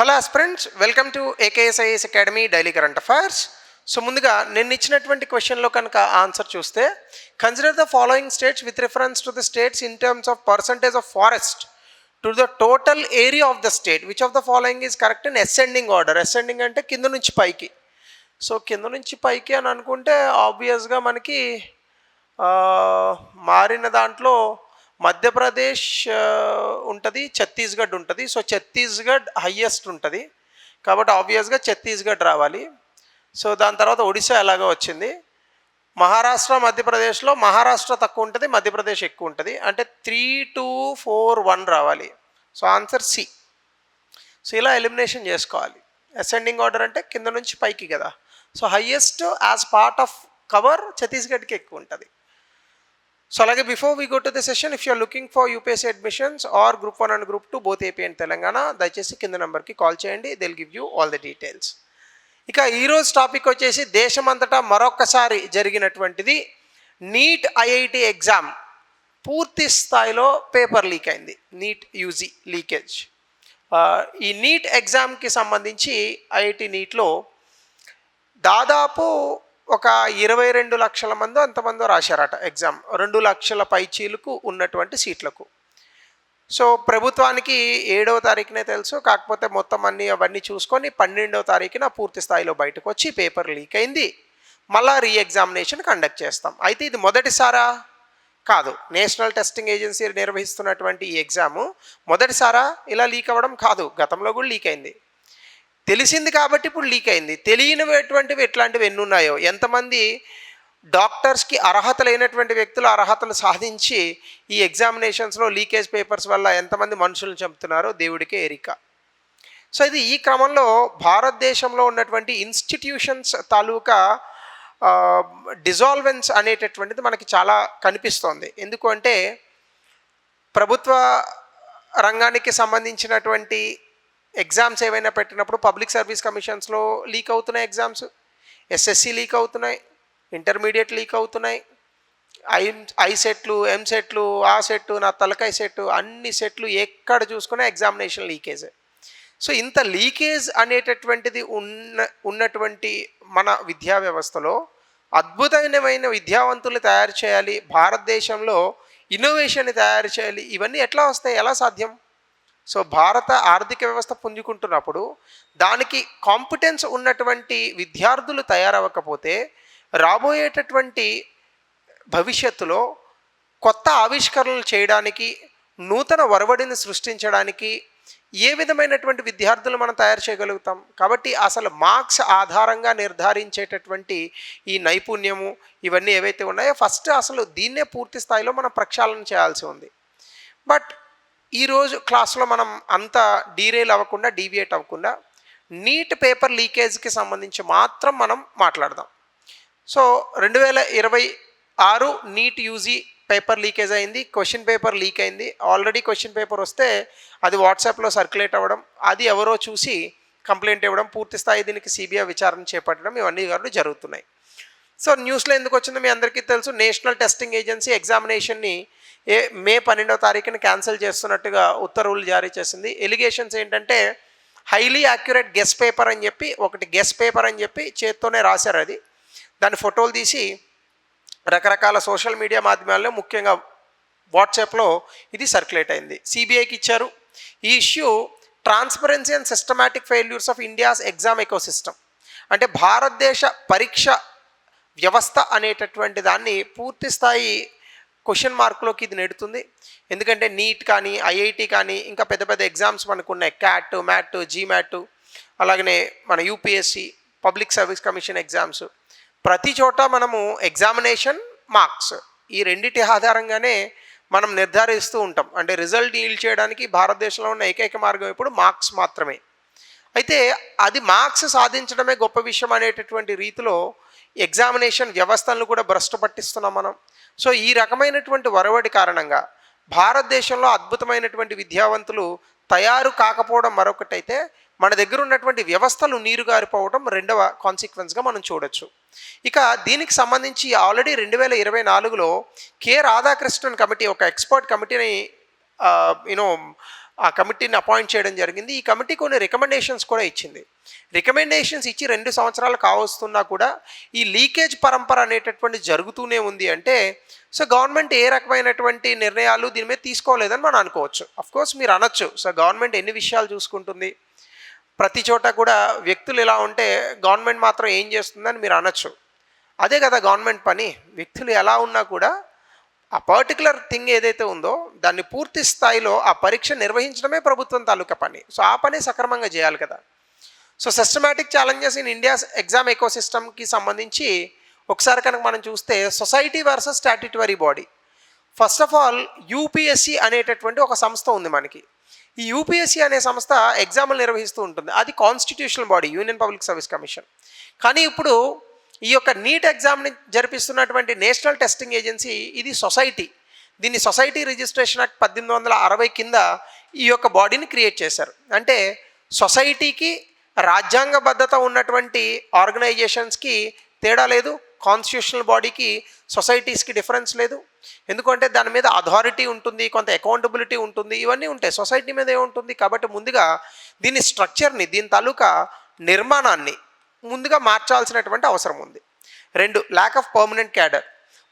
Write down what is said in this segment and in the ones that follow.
Hello aspirants, welcome to ఏకేఎస్ఐఎస్ academy daily current affairs. So ముందుగా నేను ఇచ్చినటువంటి క్వశ్చన్లో కనుక ఆన్సర్ చూస్తే, consider the following states with reference to the states in terms of percentage of forest to the total area of the state. Which of the following is correct in ascending order. Ascending అంటే కింద నుంచి పైకి. So కింద నుంచి పైకి అని అనుకుంటే ఆబ్వియస్గా మనకి మారిన దాంట్లో మధ్యప్రదేశ్ ఉంటుంది, ఛత్తీస్గఢ్ ఉంటుంది. సో ఛత్తీస్గఢ్ హయ్యెస్ట్ ఉంటుంది కాబట్టి ఆబ్వియస్గా ఛత్తీస్గఢ్ రావాలి. సో దాని తర్వాత ఒడిశా ఎలాగో వచ్చింది. మహారాష్ట్ర మధ్యప్రదేశ్లో మహారాష్ట్ర తక్కువ ఉంటుంది, మధ్యప్రదేశ్ ఎక్కువ ఉంటుంది. అంటే 3, 2, 4, 1 రావాలి. So answer C. సో ఇలా ఎలిమినేషన్ చేసుకోవాలి. అసెండింగ్ ఆర్డర్ అంటే కింద నుంచి పైకి కదా. So highest as part of cover ఛత్తీస్గఢ్కి ఎక్కువ ఉంటుంది. సో అలాగే before we go to the session, if you're looking for UPSC admissions or group 1 and group 2 both AP and Telangana, దయచేసి కింద నెంబర్కి కాల్ చేయండి. They will give you all the details. ఇక ఈరోజు టాపిక్ వచ్చేసి దేశమంతటా మరొకసారి జరిగినటువంటిది నీట్ ఐఐటి ఎగ్జామ్. పూర్తి స్థాయిలో పేపర్ లీక్ అయింది, నీట్ యూజీ లీకేజ్. ఈ నీట్ ఎగ్జామ్కి సంబంధించి ఐఐటి నీట్లో దాదాపు ఒక 22 లక్షల మంది అంతమందో రాశారట ఎగ్జామ్, 2 లక్షల పైచీలకు ఉన్నటువంటి సీట్లకు. సో ప్రభుత్వానికి 7వ తారీఖునే తెలుసు, కాకపోతే మొత్తం అవన్నీ చూసుకొని 12వ తారీఖున పూర్తి స్థాయిలో బయటకు వచ్చి పేపర్ లీక్ అయింది. మళ్ళా రీఎగ్జామినేషన్ కండక్ట్ చేస్తాం. అయితే ఇది మొదటిసారా? కాదు. నేషనల్ టెస్టింగ్ ఏజెన్సీ నిర్వహిస్తున్నటువంటి ఈ ఎగ్జాము మొదటిసారా ఇలా లీక్ అవ్వడం కాదు, గతంలో కూడా లీక్ అయింది. తెలిసింది కాబట్టి ఇప్పుడు లీక్ అయింది. తెలియనిటువంటివి ఎట్లాంటివి ఎన్ని ఉన్నాయో, ఎంతమంది డాక్టర్స్కి అర్హత లేనటువంటి వ్యక్తులు అర్హతలు సాధించి ఈ ఎగ్జామినేషన్స్లో లీకేజ్ పేపర్స్ వల్ల ఎంతమంది మనుషులను చంపుతున్నారో దేవుడికే ఎరిక. సో ఇది ఈ క్రమంలో భారతదేశంలో ఉన్నటువంటి ఇన్స్టిట్యూషన్స్ తాలూకా డిజాల్వెన్స్ అనేటటువంటిది మనకి చాలా కనిపిస్తోంది. ఎందుకు అంటే ప్రభుత్వ రంగానికి సంబంధించినటువంటి ఎగ్జామ్స్ ఏవైనా పెట్టినప్పుడు పబ్లిక్ సర్వీస్ కమిషన్స్లో లీక్ అవుతున్నాయి ఎగ్జామ్స్. ఎస్ఎస్సి లీక్ అవుతున్నాయి, ఇంటర్మీడియట్ లీక్ అవుతున్నాయి, ఐసెట్లు, ఎంసెట్లు, ఆ సెట్, నా తలకాయ సెట్, అన్ని సెట్లు ఎక్కడ చూసుకున్నా ఎగ్జామినేషన్ లీకేజే. సో ఇంత లీకేజ్ అనేటటువంటిది ఉన్నటువంటి మన విద్యా వ్యవస్థలో అద్భుతమైన విద్యావంతులు తయారు చేయాలి, భారతదేశంలో ఇన్నోవేషన్ని తయారు చేయాలి. ఇవన్నీ ఎట్లా వస్తాయి, ఎలా సాధ్యం? సో భారత ఆర్థిక వ్యవస్థ పుంజుకుంటున్నప్పుడు దానికి కాంపిటెన్స్ ఉన్నటువంటి విద్యార్థులు తయారవ్వకపోతే రాబోయేటటువంటి భవిష్యత్తులో కొత్త ఆవిష్కరణలు చేయడానికి, నూతన ఒరవడిని సృష్టించడానికి ఏ విధమైనటువంటి విద్యార్థులు మనం తయారు చేయగలుగుతాం? కాబట్టి అసలు మార్క్స్ ఆధారంగా నిర్ధారించేటటువంటి ఈ నైపుణ్యము ఇవన్నీ ఏవైతే ఉన్నాయో ఫస్ట్ అసలు దీన్నే పూర్తి స్థాయిలో మనం ప్రక్షాళన చేయాల్సి ఉంది. బట్ ఈరోజు క్లాస్లో మనం అంత డీరేల్ అవ్వకుండా, డీవియేట్ అవ్వకుండా నీట్ పేపర్ లీకేజ్కి సంబంధించి మాత్రం మనం మాట్లాడదాం. So 2026 NEET UG paper leakage అయింది, క్వశ్చన్ పేపర్ లీక్ అయింది. ఆల్రెడీ క్వశ్చన్ పేపర్ వస్తే అది వాట్సాప్లో సర్క్యులేట్ అవ్వడం, అది ఎవరో చూసి కంప్లైంట్ ఇవ్వడం, పూర్తి స్థాయి దీనికి సిబిఐ విచారణ చేపట్టడం, ఇవన్నీ గారు జరుగుతున్నాయి. సో న్యూస్లో ఎందుకు వచ్చిందో మీ అందరికీ తెలుసు. నేషనల్ టెస్టింగ్ ఏజెన్సీ ఎగ్జామినేషన్ని మే 12వ తారీఖున క్యాన్సిల్ చేస్తున్నట్టుగా ఉత్తర్వులు జారీ చేసింది. ఎలిగేషన్స్ ఏంటంటే హైలీ యాక్యురేట్ గెస్ పేపర్ అని చెప్పి, ఒకటి గెస్ పేపర్ అని చెప్పి చేత్తోనే రాశారు. అది దాని ఫోటోలు తీసి రకరకాల సోషల్ మీడియా మాధ్యమాల్లో ముఖ్యంగా వాట్సాప్లో ఇది సర్క్యులేట్ అయింది. సిబిఐకి ఇచ్చారు. ఈ issue transparency and systematic failures of India's exam ecosystem, అంటే భారతదేశ పరీక్ష వ్యవస్థ అనేటటువంటి దాన్ని పూర్తి స్థాయి క్వశ్చన్ మార్కులోకి ఇది నెడుతుంది. ఎందుకంటే నీట్ కానీ, ఐఐటి కానీ, ఇంకా పెద్ద పెద్ద ఎగ్జామ్స్ మనకు ఉన్నాయి, క్యాట్, మ్యాట్, జీమ్యాట్, అలాగనే మన UPSC, public service commission exams. ప్రతి చోట మనము ఎగ్జామినేషన్, మార్క్స్, ఈ రెండింటి ఆధారంగానే మనం నిర్ధారిస్తూ ఉంటాం. అంటే రిజల్ట్ డీల్ చేయడానికి భారతదేశంలో ఉన్న ఏకైక మార్గం ఇప్పుడు మార్క్స్ మాత్రమే. అయితే అది మార్క్స్ సాధించడమే గొప్ప విషయం అనేటటువంటి రీతిలో ఎగ్జామినేషన్ వ్యవస్థలను కూడా భ్రష్టు పట్టిస్తున్నాం మనం. సో ఈ రకమైనటువంటి ఒరవడి కారణంగా భారతదేశంలో అద్భుతమైనటువంటి విద్యావంతులు తయారు కాకపోవడం మరొకటైతే, మన దగ్గర ఉన్నటువంటి వ్యవస్థలు నీరుగారిపోవడం రెండవ కాన్సిక్వెన్స్గా మనం చూడొచ్చు. ఇక దీనికి సంబంధించి ఆల్రెడీ 2024లో కె రాధాకృష్ణన్ కమిటీ, ఒక ఎక్స్పర్ట్ కమిటీని ఆ కమిటీని అపాయింట్ చేయడం జరిగింది. ఈ కమిటీ కొన్ని రికమెండేషన్స్ కూడా ఇచ్చింది. రికమెండేషన్స్ ఇచ్చి 2 సంవత్సరాలు కావస్తున్నా కూడా ఈ లీకేజ్ పరంపర అనేటటువంటి జరుగుతూనే ఉంది అంటే, సో గవర్నమెంట్ ఏ రకమైనటువంటి నిర్ణయాలు దీని మీద తీసుకోలేదని మనం అనుకోవచ్చు. అఫ్కోర్స్ మీరు అనొచ్చు, సో గవర్నమెంట్ ఎన్ని విషయాలు చూసుకుంటుంది, ప్రతి చోట కూడా వ్యక్తులు ఇలా ఉంటే గవర్నమెంట్ మాత్రం ఏం చేస్తుందని మీరు అనొచ్చు. అదే కదా గవర్నమెంట్ పని. వ్యక్తులు ఎలా ఉన్నా కూడా ఆ పర్టికులర్ థింగ్ ఏదైతే ఉందో దాన్ని పూర్తి స్థాయిలో ఆ పరీక్ష నిర్వహించడమే ప్రభుత్వం తాలూకా పని. సో ఆ పని సక్రమంగా చేయాలి కదా. So systematic challenges in India's exam ఎకోసిస్టమ్కి సంబంధించి ఒకసారి కనుక మనం చూస్తే society versus statutory body. First of all UPSC అనేటటువంటి ఒక సంస్థ ఉంది మనకి. ఈ యూపీఎస్సి అనే సంస్థ ఎగ్జామ్లు నిర్వహిస్తూ ఉంటుంది. అది constitutional body, union public service commission. కానీ ఇప్పుడు ఈ యొక్క నీట్ ఎగ్జామ్ని జరిపిస్తున్నటువంటి నేషనల్ టెస్టింగ్ ఏజెన్సీ ఇది సొసైటీ. దీన్ని సొసైటీ రిజిస్ట్రేషన్ యాక్ట్ 1860 కింద ఈ యొక్క బాడీని క్రియేట్ చేశారు. అంటే సొసైటీకి రాజ్యాంగబద్ధత ఉన్నటువంటి ఆర్గనైజేషన్స్కి తేడా లేదు, కాన్స్టిట్యూషనల్ బాడీకి సొసైటీస్కి డిఫరెన్స్ లేదు. ఎందుకంటే దాని మీద అథారిటీ ఉంటుంది, కొంత అకౌంటబిలిటీ ఉంటుంది, ఇవన్నీ ఉంటాయి. సొసైటీ మీద ఏముంటుంది కాబట్టి ముందుగా దీని స్ట్రక్చర్ని, దీని తాలూకా నిర్మాణాన్ని ముందుగా మార్చాల్సినటువంటి అవసరం ఉంది. 2, ల్యాక్ ఆఫ్ పర్మనెంట్ క్యాడర్.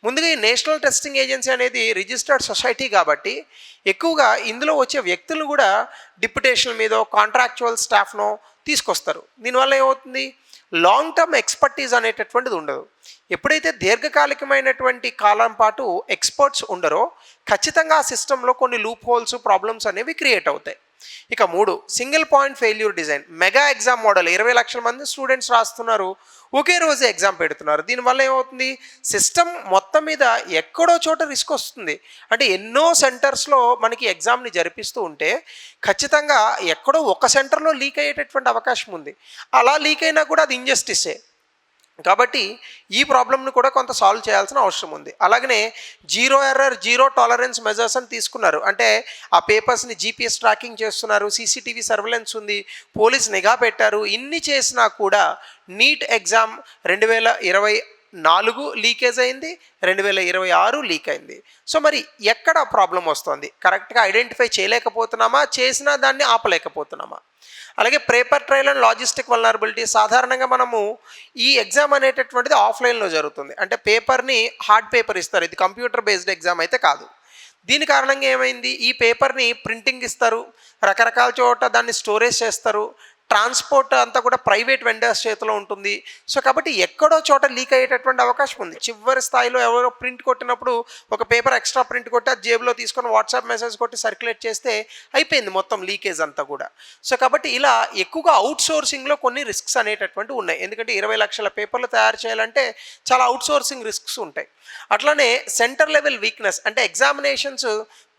ముందుగా ఈ నేషనల్ టెస్టింగ్ ఏజెన్సీ అనేది రిజిస్టర్డ్ సొసైటీ కాబట్టి ఎక్కువగా ఇందులో వచ్చే వ్యక్తులు కూడా డిప్యుటేషన్ మీదో కాంట్రాక్చువల్ స్టాఫ్నో తీసుకొస్తారు. దీనివల్ల ఏమవుతుంది, లాంగ్ టర్మ్ ఎక్స్పర్టీస్ అనేటటువంటిది ఉండదు. ఎప్పుడైతే దీర్ఘకాలికమైనటువంటి కాలం పాటు ఎక్స్పర్ట్స్ ఉండరో ఖచ్చితంగా ఆ సిస్టంలో కొన్ని లూప్ హోల్స్, ప్రాబ్లమ్స్ అనేవి క్రియేట్ అవుతాయి. ఇక 3, single point failure design. Mega exam model, 20 లక్షల మంది స్టూడెంట్స్ రాస్తున్నారు, ఒకే రోజు ఎగ్జామ్ పెడుతున్నారు. దీనివల్ల ఏమవుతుంది, సిస్టమ్ మొత్తం మీద ఎక్కడో చోట రిస్క్ వస్తుంది. అంటే ఎన్నో సెంటర్స్లో మనకి ఎగ్జామ్ని జరిపిస్తూ ఉంటే ఖచ్చితంగా ఎక్కడో ఒక సెంటర్లో లీక్ అయ్యేటటువంటి అవకాశం ఉంది. అలా లీక్ అయినా కూడా అది ఇంజస్టిసే. కాబట్టి ఈ ప్రాబ్లమ్ను కూడా కొంత సాల్వ్ చేయాల్సిన అవసరం ఉంది. అలాగనే zero error, zero tolerance measures అని తీసుకున్నారు. అంటే ఆ పేపర్స్ని జీపీఎస్ ట్రాకింగ్ చేస్తున్నారు, సీసీటీవీ సర్వేలెన్స్ ఉంది, పోలీస్ నిఘా పెట్టారు. ఇన్ని చేసినా కూడా నీట్ ఎగ్జామ్ 2024 లీకేజ్ అయింది, 2026 లీక్ అయింది. సో మరి ఎక్కడ ప్రాబ్లం వస్తుంది, కరెక్ట్గా ఐడెంటిఫై చేయలేకపోతున్నామా, చేసినా దాన్ని ఆపలేకపోతున్నామా? అలాగే paper trial and logistic vulnerability. సాధారణంగా మనము ఈ ఎగ్జామ్ అనేటటువంటిది ఆఫ్లైన్లో జరుగుతుంది. అంటే పేపర్ని హార్డ్ పేపర్ ఇస్తారు, ఇది కంప్యూటర్ బేస్డ్ ఎగ్జామ్ అయితే కాదు. దీని కారణంగా ఏమైంది, ఈ పేపర్ని ప్రింటింగ్ ఇస్తారు, రకరకాల చోట దాన్ని స్టోరేజ్ చేస్తారు, ట్రాన్స్పోర్ట్ అంతా కూడా ప్రైవేట్ వెండర్స్ చేతిలో ఉంటుంది. సో కాబట్టి ఎక్కడో చోట లీక్ అయ్యేటటువంటి అవకాశం ఉంది. చివరి స్థాయిలో ఎవరో ప్రింట్ కొట్టినప్పుడు ఒక పేపర్ ఎక్స్ట్రా ప్రింట్ కొట్టి అది జేబులో తీసుకొని వాట్సాప్ మెసేజ్ కొట్టి సర్క్యులేట్ చేస్తే అయిపోయింది మొత్తం లీకేజ్ అంతా కూడా. సో కాబట్టి ఇలా ఎక్కువగా అవుట్ సోర్సింగ్లో కొన్ని రిస్క్స్ అనేటటువంటివి ఉన్నాయి. ఎందుకంటే 20 లక్షల పేపర్లు తయారు చేయాలంటే చాలా అవుట్ సోర్సింగ్ రిస్క్స్ ఉంటాయి. అట్లానే సెంటర్ లెవెల్ వీక్నెస్. అంటే ఎగ్జామినేషన్స్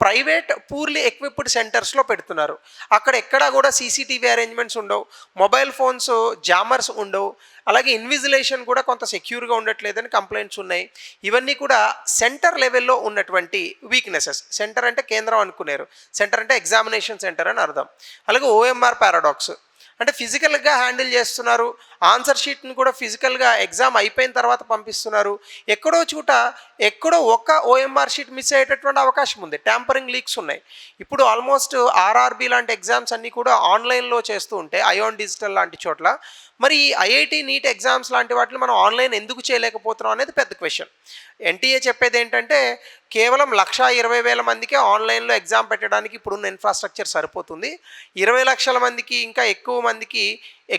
ప్రైవేట్ పూర్లీ ఎక్విప్డ్ సెంటర్స్లో పెడుతున్నారు. అక్కడ ఎక్కడా కూడా సీసీటీవీ అరేంజ్మెంట్స్ ఉండవు, మొబైల్ ఫోన్స్ జామర్స్ ఉండవు, అలాగే ఇన్విజిలేషన్ కూడా కొంత సెక్యూర్గా ఉండట్లేదని కంప్లైంట్స్ ఉన్నాయి. ఇవన్నీ కూడా సెంటర్ లెవెల్లో ఉన్నటువంటి వీక్నెసెస్. సెంటర్ అంటే కేంద్రం అనుకున్నారు, సెంటర్ అంటే ఎగ్జామినేషన్ సెంటర్ అని అర్థం. అలాగే ఓఎంఆర్ పారాడాక్స్. అంటే ఫిజికల్గా హ్యాండిల్ చేస్తున్నారు, ఆన్సర్ షీట్ని కూడా ఫిజికల్గా ఎగ్జామ్ అయిపోయిన తర్వాత పంపిస్తున్నారు. ఎక్కడో ఒక ఓఎంఆర్ షీట్ మిస్ అయ్యేటటువంటి అవకాశం ఉంది. ట్యాంపరింగ్ లీక్స్ ఉన్నాయి. ఇప్పుడు ఆల్మోస్ట్ ఆర్ఆర్బి లాంటి ఎగ్జామ్స్ అన్నీ కూడా ఆన్లైన్లో చేస్తూ ఉంటే, ఐఆన్ డిజిటల్ లాంటి చోట్ల, మరి ఈ ఐఐటి నీట్ ఎగ్జామ్స్ లాంటి వాటిని మనం ఆన్లైన్ ఎందుకు చేయలేకపోతున్నాం అనేది పెద్ద క్వశ్చన్. ఎన్టీఏ చెప్పేది ఏంటంటే కేవలం 1,20,000 మందికే ఆన్లైన్లో ఎగ్జామ్ పెట్టడానికి ఇప్పుడున్న ఇన్ఫ్రాస్ట్రక్చర్ సరిపోతుంది, 20 లక్షల మందికి ఇంకా ఎక్కువ మందికి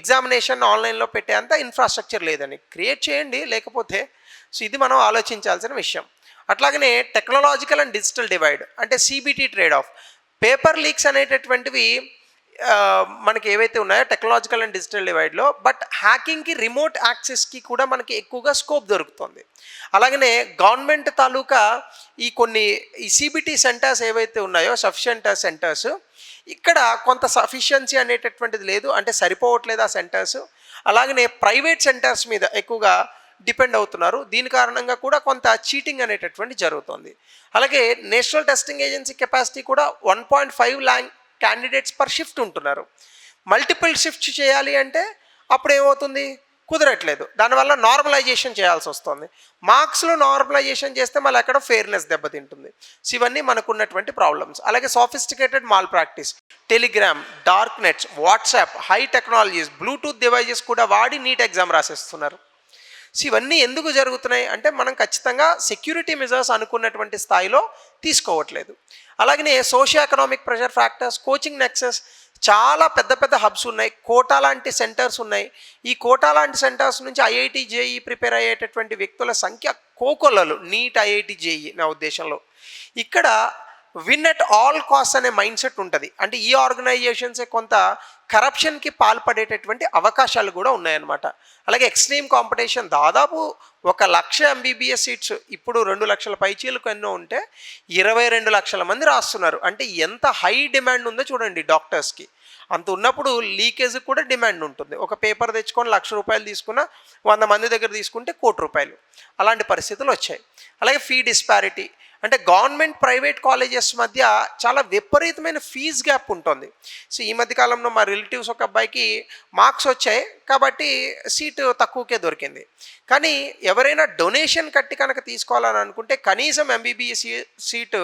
ఎగ్జామినేషన్ ఆన్లైన్లో పెట్టేంత ఇన్ఫ్రాస్ట్రక్చర్ లేదని. క్రియేట్ చేయండి లేకపోతే. సో ఇది మనం ఆలోచించాల్సిన విషయం. అట్లాగనే టెక్నాలజికల్ అండ్ డిజిటల్ డివైడ్, అంటే CBT trade off. Paper leaks అనేటటువంటివి మనకి ఏవైతే ఉన్నాయో టెక్నాలజికల్ అండ్ డిజిటల్ డివైడ్లో, బట్ హ్యాకింగ్కి, రిమోట్ యాక్సెస్కి కూడా మనకి ఎక్కువగా స్కోప్ దొరుకుతుంది. అలాగనే గవర్నమెంట్ తాలూకా ఈ సిబిటి సెంటర్స్ ఏవైతే ఉన్నాయో, సఫిషియంట్ సెంటర్స్, ఇక్కడ కొంత సఫిషియన్సీ అనేటటువంటిది లేదు, అంటే సరిపోవట్లేదు ఆ సెంటర్స్. అలాగనే ప్రైవేట్ సెంటర్స్ మీద ఎక్కువగా డిపెండ్ అవుతున్నారు. దీని కారణంగా కూడా కొంత చీటింగ్ అనేటటువంటి జరుగుతుంది. అలాగే నేషనల్ టెస్టింగ్ ఏజెన్సీ కెపాసిటీ కూడా 1.5 lakh క్యాండిడేట్స్ పర్ షిఫ్ట్ ఉంటున్నారు. మల్టిపుల్ షిఫ్ట్స్ చేయాలి అంటే అప్పుడు ఏమవుతుంది, కుదరట్లేదు. దానివల్ల నార్మలైజేషన్ చేయాల్సి వస్తుంది. మార్క్స్లో నార్మలైజేషన్ చేస్తే మళ్ళీ అక్కడ ఫెయిర్నెస్ దెబ్బతింటుంది. సో ఇవన్నీ మనకున్నటువంటి ప్రాబ్లమ్స్. అలాగే sophisticated mall practice, Telegram, dark nets, WhatsApp, high technologies, Bluetooth devices కూడా వాడి నీట్ ఎగ్జామ్ రాసేస్తున్నారు. సో ఇవన్నీ ఎందుకు జరుగుతున్నాయి అంటే మనం ఖచ్చితంగా సెక్యూరిటీ మెజర్స్ అనుకున్నటువంటి స్థాయిలో తీసుకోవట్లేదు. అలాగనే socio economic pressure factors, coaching nexus, చాలా పెద్ద పెద్ద హబ్స్ ఉన్నాయి, కోటా లాంటి సెంటర్స్ ఉన్నాయి. ఈ కోటా లాంటి సెంటర్స్ నుంచి ఐఐటి జేఈ ప్రిపేర్ అయ్యేటటువంటి వ్యక్తుల సంఖ్య కోకొల్లలు. నీట్, ఐఐటి జేఈ నా ఉద్దేశంలో. ఇక్కడ విన్ అట్ ఆల్ కాస్ట్ అనే మైండ్ సెట్ ఉంటుంది. అంటే ఈ ఆర్గనైజేషన్సే కొంత కరప్షన్కి పాల్పడేటటువంటి అవకాశాలు కూడా ఉన్నాయన్నమాట. అలాగే ఎక్స్ట్రీమ్ కాంపిటీషన్, దాదాపు 1,00,000 ఎంబీబీఎస్ సీట్స్ ఇప్పుడు 2 లక్షల పైచీలకు ఎన్నో ఉంటే 22 లక్షల మంది రాస్తున్నారు. అంటే ఎంత హై డిమాండ్ ఉందో చూడండి డాక్టర్స్కి. అంత ఉన్నప్పుడు లీకేజ్ కూడా డిమాండ్ ఉంటుంది. ఒక పేపర్ తెచ్చుకొని ₹1,00,000 తీసుకున్న 100 మంది దగ్గర తీసుకుంటే ₹1,00,00,000. అలాంటి పరిస్థితులు వచ్చాయి. అలాగే ఫీ డిస్పారిటీ, అంటే గవర్నమెంట్ ప్రైవేట్ కాలేజెస్ మధ్య చాలా విపరీతమైన ఫీజు గ్యాప్ ఉంటుంది. సో ఈ మధ్యకాలంలో మా రిలేటివ్స్ ఒక అబ్బాయికి మార్క్స్ వచ్చాయి కాబట్టి సీటు తక్కువకే దొరికింది. కానీ ఎవరైనా డొనేషన్ కట్టి కనుక తీసుకోవాలని అనుకుంటే కనీసం ఎంబీబీఎస్ సీటు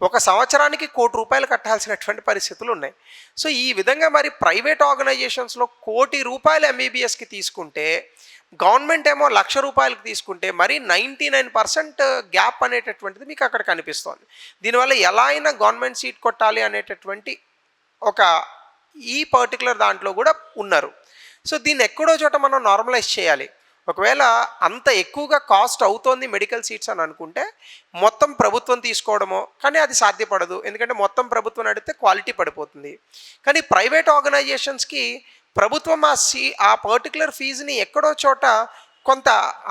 ఒక సంవత్సరానికి ₹1,00,00,000 కట్టాల్సినటువంటి పరిస్థితులు ఉన్నాయి. సో ఈ విధంగా మరి ప్రైవేట్ ఆర్గనైజేషన్స్లో ₹1,00,00,000 ఎంబీబీఎస్కి తీసుకుంటే, గవర్నమెంట్ ఏమో ₹1,00,000 తీసుకుంటే మరి 99% గ్యాప్ అనేటటువంటిది మీకు అక్కడ కనిపిస్తోంది. దీనివల్ల ఎలా అయినా గవర్నమెంట్ సీట్ కొట్టాలి అనేటటువంటి ఒక ఈ పర్టికులర్ దాంట్లో కూడా ఉన్నారు. సో దీన్ని ఎక్కడో చోట మనం నార్మలైజ్ చేయాలి. ఒకవేళ అంత ఎక్కువగా కాస్ట్ అవుతోంది మెడికల్ సీట్స్ అని అనుకుంటే మొత్తం ప్రభుత్వం తీసుకోవడమో, కానీ అది సాధ్యపడదు. ఎందుకంటే మొత్తం ప్రభుత్వం నడితే క్వాలిటీ పడిపోతుంది. కానీ ప్రైవేట్ ఆర్గనైజేషన్స్కి ప్రభుత్వం ఆ పర్టికులర్ ఫీజుని ఎక్కడో చోట కొంత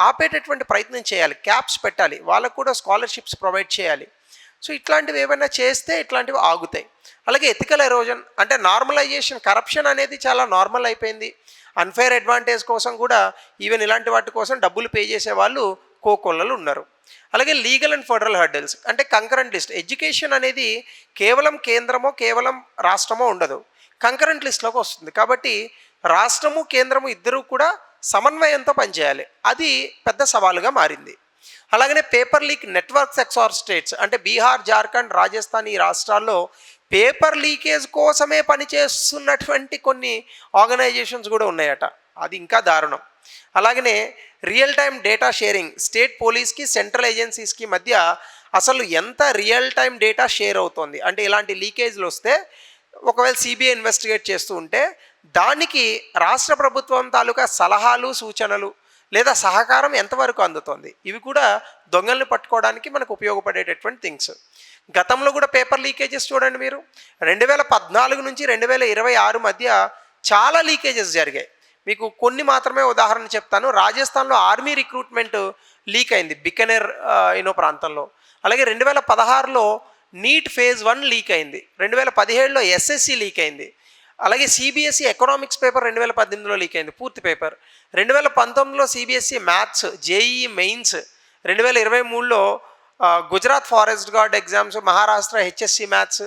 ఆపేటటువంటి ప్రయత్నం చేయాలి, క్యాప్స్ పెట్టాలి, వాళ్ళకు కూడా స్కాలర్షిప్స్ ప్రొవైడ్ చేయాలి. సో ఇట్లాంటివి ఏమైనా చేస్తే ఇట్లాంటివి ఆగుతాయి. అలాగే ఎథికల్ ఎరోజన్, అంటే నార్మలైజేషన్, కరప్షన్ అనేది చాలా నార్మల్ అయిపోయింది. అన్ఫేర్ అడ్వాంటేజ్ కోసం కూడా ఈవెన్ ఇలాంటి వాటి కోసం డబ్బులు పే చేసే వాళ్ళు కోకొల్లలు ఉన్నారు. అలాగే లీగల్ అండ్ ఫెడరల్ హర్డల్స్, అంటే కంకరెంట్ లిస్ట్. ఎడ్యుకేషన్ అనేది కేవలం కేంద్రమో కేవలం రాష్ట్రమో ఉండదు, కంకరెంట్ లిస్ట్లోకి వస్తుంది. కాబట్టి రాష్ట్రము కేంద్రము ఇద్దరూ కూడా సమన్వయంతో పనిచేయాలి. అది పెద్ద సవాలుగా మారింది. అలాగనే paper leak networks across states, అంటే బీహార్, జార్ఖండ్, రాజస్థాన్ ఈ రాష్ట్రాల్లో పేపర్ లీకేజ్ కోసమే పనిచేస్తున్నటువంటి కొన్ని ఆర్గనైజేషన్స్ కూడా ఉన్నాయట. అది ఇంకా దారుణం. అలాగనే real time data sharing, state పోలీస్కి సెంట్రల్ ఏజెన్సీస్కి మధ్య అసలు ఎంత రియల్ టైం డేటా షేర్ అవుతుంది అంటే ఇలాంటి లీకేజ్లు వస్తే ఒకవేళ సిబిఐ ఇన్వెస్టిగేట్ చేస్తూ ఉంటే దానికి రాష్ట్ర ప్రభుత్వం తాలూకా సలహాలు, సూచనలు లేదా సహకారం ఎంతవరకు అందుతోంది, ఇవి కూడా దొంగల్ని పట్టుకోవడానికి మనకు ఉపయోగపడేటటువంటి థింగ్స్. గతంలో కూడా పేపర్ లీకేజెస్ చూడండి మీరు, 2014 నుంచి 2026 మధ్య చాలా లీకేజెస్ జరిగాయి. మీకు కొన్ని మాత్రమే ఉదాహరణ చెప్తాను. రాజస్థాన్లో ఆర్మీ రిక్రూట్మెంట్ లీక్ అయింది బికనేర్ ప్రాంతంలో. అలాగే 2016లో నీట్ ఫేజ్ 1 లీక్ అయింది. 2017లో ఎస్ఎస్సి లీక్ అయింది. అలాగే సిబిఎస్ఈ ఎకనామిక్స్ పేపర్ 2018లో లీక్ అయింది పూర్తి పేపర్. 2019లో సిబిఎస్ఈ మ్యాథ్స్, జేఈఈ మెయిన్స్, 2023లో Gujarat forest guard exams, Maharashtra HSC maths,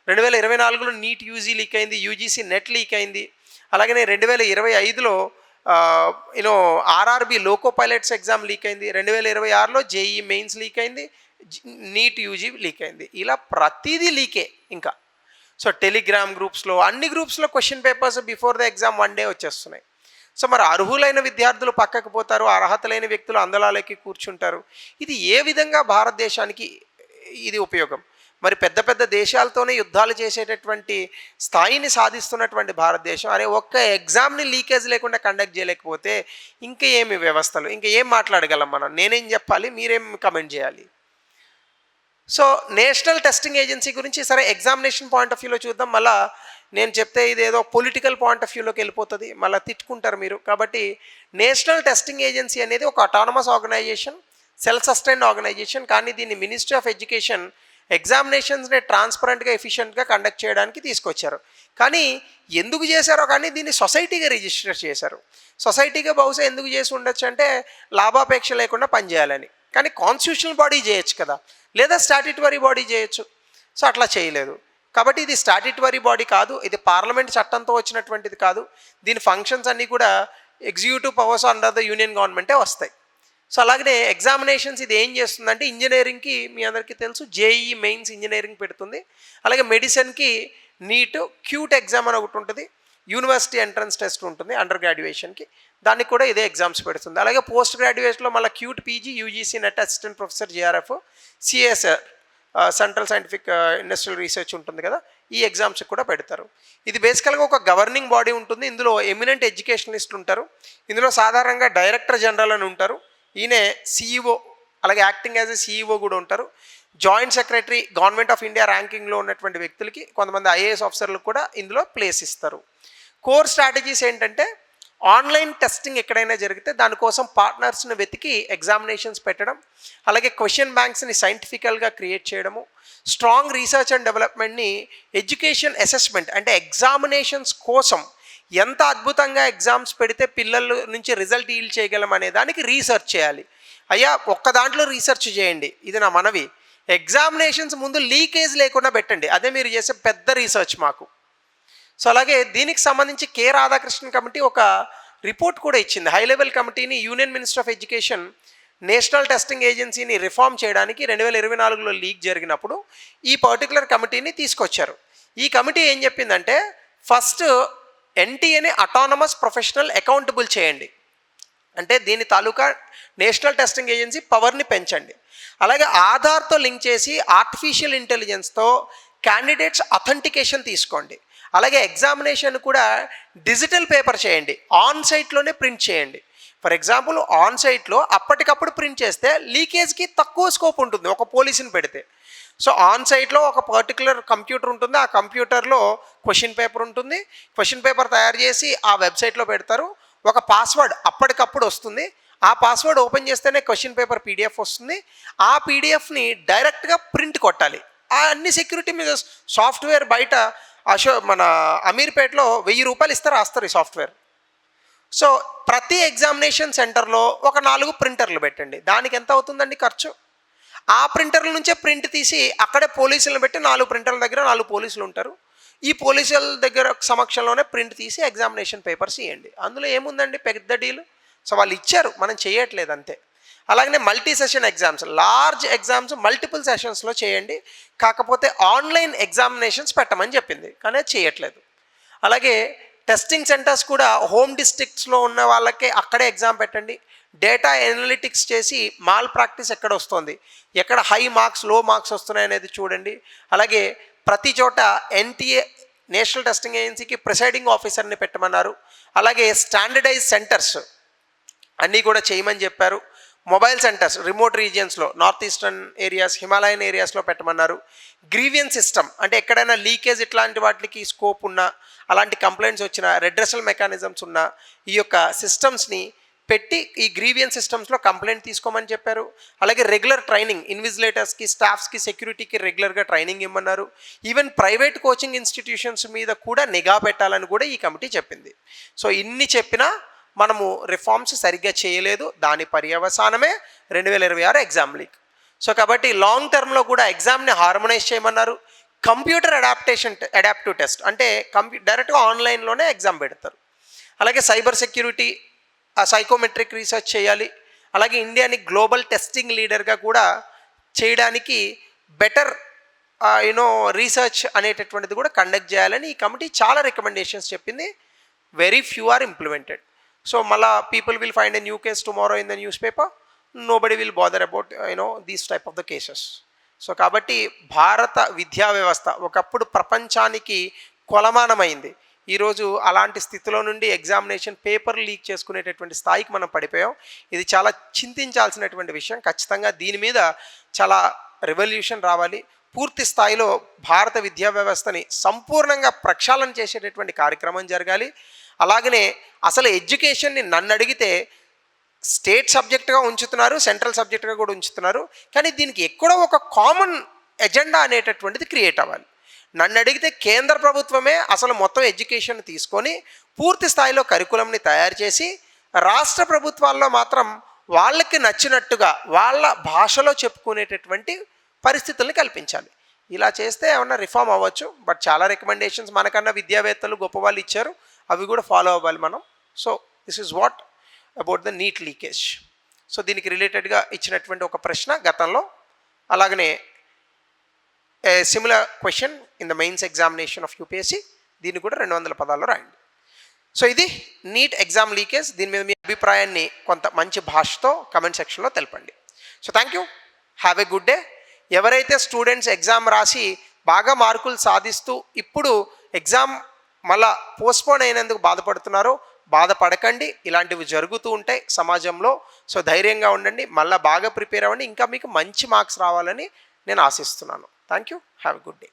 2024లో నీట్ యూజీ లీక్ అయింది, యూజీసీ నెట్ లీక్ అయింది. అలాగనే 2025లో RRB loco pilots exam leak అయింది. 2026లో జేఈఈ మెయిన్స్ లీక్ అయింది, నీట్ యూజీ లీక్ అయింది. ఇలా ప్రతిదీ లీకే. ఇంకా సో టెలిగ్రామ్ గ్రూప్స్లో, అన్ని గ్రూప్స్లో question papers before the exam 1 day వచ్చేస్తున్నాయి. సో మరి అర్హులైన విద్యార్థులు పక్కకు పోతారు, అర్హత లేని వ్యక్తులు అందలాలకి కూర్చుంటారు. ఇది ఏ విధంగా భారతదేశానికి ఇది ఉపయోగం? మరి పెద్ద పెద్ద దేశాలతోనే యుద్ధాలు చేసేటటువంటి స్థాయిని సాధిస్తున్నటువంటి భారతదేశం అరే ఒక్క ఎగ్జామ్ని లీకేజ్ లేకుండా కండక్ట్ చేయలేకపోతే ఇంకా ఏమి వ్యవస్థలు, ఇంకా ఏం మాట్లాడగలం మనం? నేనేం చెప్పాలి, మీరేం కమెంట్ చేయాలి? సో నేషనల్ టెస్టింగ్ ఏజెన్సీ గురించి సరే ఎగ్జామినేషన్ పాయింట్ ఆఫ్ వ్యూలో చూద్దాం. మళ్ళీ నేను చెప్తే ఇదేదో పొలిటికల్ పాయింట్ ఆఫ్ వ్యూలోకి వెళ్ళిపోతుంది, మళ్ళీ తిట్టుకుంటారు మీరు. కాబట్టి నేషనల్ టెస్టింగ్ ఏజెన్సీ అనేది ఒక autonomous organisation, self sustained organisation. కానీ దీన్ని మినిస్ట్రీ ఆఫ్ ఎడ్యుకేషన్ ఎగ్జామినేషన్స్ని ట్రాన్స్పరెంట్గా, ఎఫిషియెంట్గా కండక్ట్ చేయడానికి తీసుకొచ్చారు. కానీ ఎందుకు చేశారో కానీ దీన్ని సొసైటీగా రిజిస్టర్ చేశారు. సొసైటీగా బహుశా ఎందుకు చేసి ఉండొచ్చు అంటే లాభాపేక్ష లేకుండా పనిచేయాలని. కానీ కాన్స్టిట్యూషనల్ బాడీ చేయొచ్చు కదా, లేదా స్టాట్యుటరీ బాడీ చేయొచ్చు. సో అట్లా చేయలేదు. కాబట్టి ఇది స్టాట్యుటరీ బాడీ కాదు, ఇది పార్లమెంట్ చట్టంతో వచ్చినటువంటిది కాదు. దీని ఫంక్షన్స్ అన్నీ కూడా executive powers under the union గవర్నమెంటే వస్తాయి. సో అలాగనే ఎగ్జామినేషన్స్ ఇది ఏం చేస్తుందంటే ఇంజనీరింగ్కి మీ అందరికీ తెలుసు జేఈ మెయిన్స్ ఇంజనీరింగ్ పెడుతుంది. అలాగే మెడిసిన్కి నీట్ క్యూట్ ఎగ్జామ్ అని ఒకటి ఉంటుంది, యూనివర్సిటీ ఎంట్రన్స్ టెస్ట్ ఉంటుంది అండర్ గ్రాడ్యుయేషన్కి, దానికి కూడా ఇదే ఎగ్జామ్స్ పెడుతుంది. అలాగే పోస్ట్ గ్రాడ్యుయేషన్లో మళ్ళీ cute PG, UGC net assistant professor JRF, CSR central scientific industrial research ఉంటుంది కదా, ఈ ఎగ్జామ్స్ కూడా పెడతారు. ఇది బేసికల్గా ఒక గవర్నింగ్ బాడీ ఉంటుంది. ఇందులో ఎమినెంట్ ఎడ్యుకేషనలిస్ట్ ఉంటారు. ఇందులో సాధారణంగా డైరెక్టర్ జనరల్ అని ఉంటారు, ఈయనే సిఇఓ, అలాగే యాక్టింగ్ యాజ్ ఎ సిఇఓ కూడా ఉంటారు. Joint secretary government of India ర్యాంకింగ్లో ఉన్నటువంటి వ్యక్తులకి, కొంతమంది ఐఏఎస్ ఆఫీసర్లకు కూడా ఇందులో ప్లేస్ ఇస్తారు. కోర్ స్ట్రాటజీస్ ఏంటంటే ఆన్లైన్ టెస్టింగ్ ఎక్కడైనా జరిగితే దానికోసం పార్ట్నర్స్ని వెతికి ఎగ్జామినేషన్స్ పెట్టడం, అలాగే క్వశ్చన్ బ్యాంక్స్ని సైంటిఫికల్గా క్రియేట్ చేయడము, స్ట్రాంగ్ రీసెర్చ్ అండ్ డెవలప్మెంట్ని, ఎడ్యుకేషన్ అసెస్మెంట్ అంటే ఎగ్జామినేషన్స్ కోసం ఎంత అద్భుతంగా ఎగ్జామ్స్ పెడితే పిల్లల నుంచి రిజల్ట్ ఈల్డ్ చేయగలం అనే దానికి రీసెర్చ్ చేయాలి. అయ్యా ఒక్క దాంట్లో రీసెర్చ్ చేయండి, ఇది నా మనవి. ఎగ్జామినేషన్స్ ముందు లీకేజ్ లేకుండా పెట్టండి, అదే మీరు చేసే పెద్ద రీసెర్చ్ మాకు. సో అలాగే దీనికి సంబంధించి కె రాధాకృష్ణన్ కమిటీ ఒక రిపోర్ట్ కూడా ఇచ్చింది. హై లెవెల్ కమిటీని union minister of education national testing ఏజెన్సీని రిఫార్మ్ చేయడానికి 2024లో లీక్ జరిగినప్పుడు ఈ పర్టికులర్ కమిటీని తీసుకొచ్చారు. ఈ కమిటీ ఏం చెప్పిందంటే ఫస్ట్ ఎన్టీఏని అటానమస్ ప్రొఫెషనల్ అకౌంటబుల్ చేయండి, అంటే దీని తాలూకా నేషనల్ టెస్టింగ్ ఏజెన్సీ పవర్ని పెంచండి. అలాగే ఆధార్తో లింక్ చేసి ఆర్టిఫిషియల్ ఇంటెలిజెన్స్తో క్యాండిడేట్స్ అథెంటికేషన్ తీసుకోండి. అలాగే ఎగ్జామినేషన్ కూడా డిజిటల్ పేపర్ చేయండి, ఆన్ సైట్లోనే ప్రింట్ చేయండి. ఫర్ ఎగ్జాంపుల్ ఆన్ సైట్లో అప్పటికప్పుడు ప్రింట్ చేస్తే లీకేజ్కి తక్కువ స్కోప్ ఉంటుంది ఒక పోలీసుని పెడితే. సో ఆన్ సైట్లో ఒక పర్టికులర్ కంప్యూటర్ ఉంటుంది, ఆ కంప్యూటర్లో క్వశ్చన్ పేపర్ ఉంటుంది, క్వశ్చన్ పేపర్ తయారు చేసి ఆ వెబ్సైట్లో పెడతారు, ఒక పాస్వర్డ్ అప్పటికప్పుడు వస్తుంది, ఆ పాస్వర్డ్ ఓపెన్ చేస్తేనే క్వశ్చన్ పేపర్ పీడిఎఫ్ వస్తుంది, ఆ పీడిఎఫ్ని డైరెక్ట్గా ప్రింట్ కొట్టాలి. ఆ అన్ని సెక్యూరిటీ మీద సాఫ్ట్వేర్ బయట మన అమీర్పేటలో 1000 రూపాయలు ఇస్తే రాస్తారు ఈ సాఫ్ట్వేర్. సో ప్రతి ఎగ్జామినేషన్ సెంటర్లో ఒక 4 ప్రింటర్లు పెట్టండి, దానికి ఎంత అవుతుందండి ఖర్చు? ఆ ప్రింటర్ల నుంచే ప్రింట్ తీసి అక్కడే పోలీసులను పెట్టి 4 ప్రింటర్ల దగ్గర 4 పోలీసులు ఉంటారు, ఈ పోలీసుల దగ్గర సమక్షంలోనే ప్రింట్ తీసి ఎగ్జామినేషన్ పేపర్స్ ఇవ్వండి. అందులో ఏముందండి పెద్ద డీలు? సో వాళ్ళు ఇచ్చారు, మనం చేయట్లేదు అంతే. అలాగనే multi session exams, large exams multiple సెషన్స్లో చేయండి, కాకపోతే ఆన్లైన్ ఎగ్జామినేషన్స్ పెట్టమని చెప్పింది, కానీ చేయట్లేదు. అలాగే టెస్టింగ్ సెంటర్స్ కూడా హోమ్ డిస్ట్రిక్ట్స్లో ఉన్న వాళ్ళకే అక్కడే ఎగ్జామ్ పెట్టండి, డేటా ఎనలిటిక్స్ చేసి మాల్ ప్రాక్టీస్ ఎక్కడ వస్తుంది, ఎక్కడ హై మార్క్స్ లో మార్క్స్ వస్తున్నాయి అనేది చూడండి. అలాగే ప్రతి చోట ఎన్టీఏ నేషనల్ టెస్టింగ్ ఏజెన్సీకి ప్రిసైడింగ్ ఆఫీసర్ని పెట్టమన్నారు. అలాగే స్టాండర్డైజ్ సెంటర్స్ అన్నీ కూడా చేయమని చెప్పారు. మొబైల్ సెంటర్స్ రిమోట్ రీజియన్స్లో, నార్త్ ఈస్టర్న్ ఏరియాస్, హిమాలయన్ ఏరియాస్లో పెట్టమన్నారు. గ్రీవియన్స్ సిస్టమ్ అంటే ఎక్కడైనా లీకేజ్ ఇట్లాంటి వాటికి స్కోప్ ఉన్నా, అలాంటి కంప్లైంట్స్ వచ్చినా, రెడ్రెసల్ మెకానిజమ్స్ ఉన్న ఈ యొక్క సిస్టమ్స్ని పెట్టి ఈ గ్రీవియన్స్ సిస్టమ్స్లో కంప్లైంట్ తీసుకోమని చెప్పారు. అలాగే రెగ్యులర్ ట్రైనింగ్ ఇన్విజిలేటర్స్కి, స్టాఫ్స్కి, సెక్యూరిటీకి రెగ్యులర్గా ట్రైనింగ్ ఇవ్వమన్నారు. ఈవెన్ ప్రైవేట్ కోచింగ్ ఇన్స్టిట్యూషన్స్ మీద కూడా నిఘా పెట్టాలని కూడా ఈ కమిటీ చెప్పింది. సో ఇన్ని చెప్పినా మనము రిఫార్మ్స్ సరిగ్గా చేయలేదు, దాని పర్యవసానమే 2026 ఎగ్జామ్ లీక్. సో కాబట్టి లాంగ్ టర్మ్లో కూడా ఎగ్జామ్ని హార్మోనైజ్ చేయమన్నారు. కంప్యూటర్ అడాప్టివ్ టెస్ట్ అంటే డైరెక్ట్గా ఆన్లైన్లోనే ఎగ్జామ్ పెడతారు. అలాగే సైబర్ సెక్యూరిటీ, సైకోమెట్రిక్ రీసెర్చ్ చేయాలి. అలాగే ఇండియాని గ్లోబల్ టెస్టింగ్ లీడర్గా కూడా చేయడానికి బెటర్ రీసెర్చ్ అనేటటువంటిది కూడా కండక్ట్ చేయాలని ఈ కమిటీ చాలా రికమెండేషన్స్ చెప్పింది. Very few are implemented. So మళ్ళా people will find a new case tomorrow in the newspaper, nobody will bother about these type of the cases. So కాబట్టి భారత విద్యా వ్యవస్థ ఒకప్పుడు ప్రపంచానికి కొలమానమైంది, ఈరోజు అలాంటి స్థితిలో నుండి ఎగ్జామినేషన్ పేపర్ లీక్ చేసుకునేటటువంటి స్థాయికి మనం పడిపోయాం. ఇది చాలా చింతించాల్సినటువంటి విషయం. ఖచ్చితంగా దీని మీద చాలా రెవల్యూషన్ రావాలి. పూర్తి స్థాయిలో భారత విద్యా వ్యవస్థని సంపూర్ణంగా ప్రక్షాళన చేసేటటువంటి కార్యక్రమం జరగాలి. అలాగనే అసలు ఎడ్యుకేషన్ని నన్ను అడిగితే స్టేట్ సబ్జెక్ట్గా ఉంచుతున్నారు, సెంట్రల్ సబ్జెక్ట్గా కూడా ఉంచుతున్నారు, కానీ దీనికి ఎక్కడో ఒక కామన్ ఎజెండా అనేటటువంటిది క్రియేట్ అవ్వాలి. నన్ను అడిగితే కేంద్ర ప్రభుత్వమే అసలు మొత్తం ఎడ్యుకేషన్ తీసుకొని పూర్తి స్థాయిలో కరికులంని తయారు చేసి రాష్ట్ర ప్రభుత్వాల్లో మాత్రం వాళ్ళకి నచ్చినట్టుగా వాళ్ళ భాషలో చెప్పుకునేటటువంటి పరిస్థితుల్ని కల్పించాలి. ఇలా చేస్తే ఏమన్నా రిఫార్మ్ అవ్వచ్చు. బట్ చాలా రికమెండేషన్స్ మనకన్నా విద్యావేత్తలు గొప్ప వాళ్ళు ఇచ్చారు, అవి కూడా ఫాలో అవ్వాలి మనం. So this is what about the NEET leakage. So దీనికి రిలేటెడ్గా ఇచ్చినటువంటి ఒక ప్రశ్న గతంలో, అలాగనే similar question in the mains examination of UPSC, దీన్ని కూడా 200 పదాల్లో రాయండి. సో ఇది నీట్ ఎగ్జామ్ లీకేజ్. దీని మీద మీ అభిప్రాయాన్ని కొంత మంచి భాషతో కమెంట్ సెక్షన్లో తెలపండి. So thank you, have a good day. ఎవరైతే స్టూడెంట్స్ ఎగ్జామ్ రాసి బాగా మార్కులు సాధిస్తూ ఇప్పుడు ఎగ్జామ్ మళ్ళా పోస్ట్పోన్ అయినందుకు బాధపడుతున్నారో, బాధపడకండి. ఇలాంటివి జరుగుతూ ఉంటాయి సమాజంలో. సో ధైర్యంగా ఉండండి, మళ్ళీ బాగా ప్రిపేర్ అవ్వండి, ఇంకా మీకు మంచి మార్క్స్ రావాలని నేను ఆశిస్తున్నాను. Thank you, have a good day.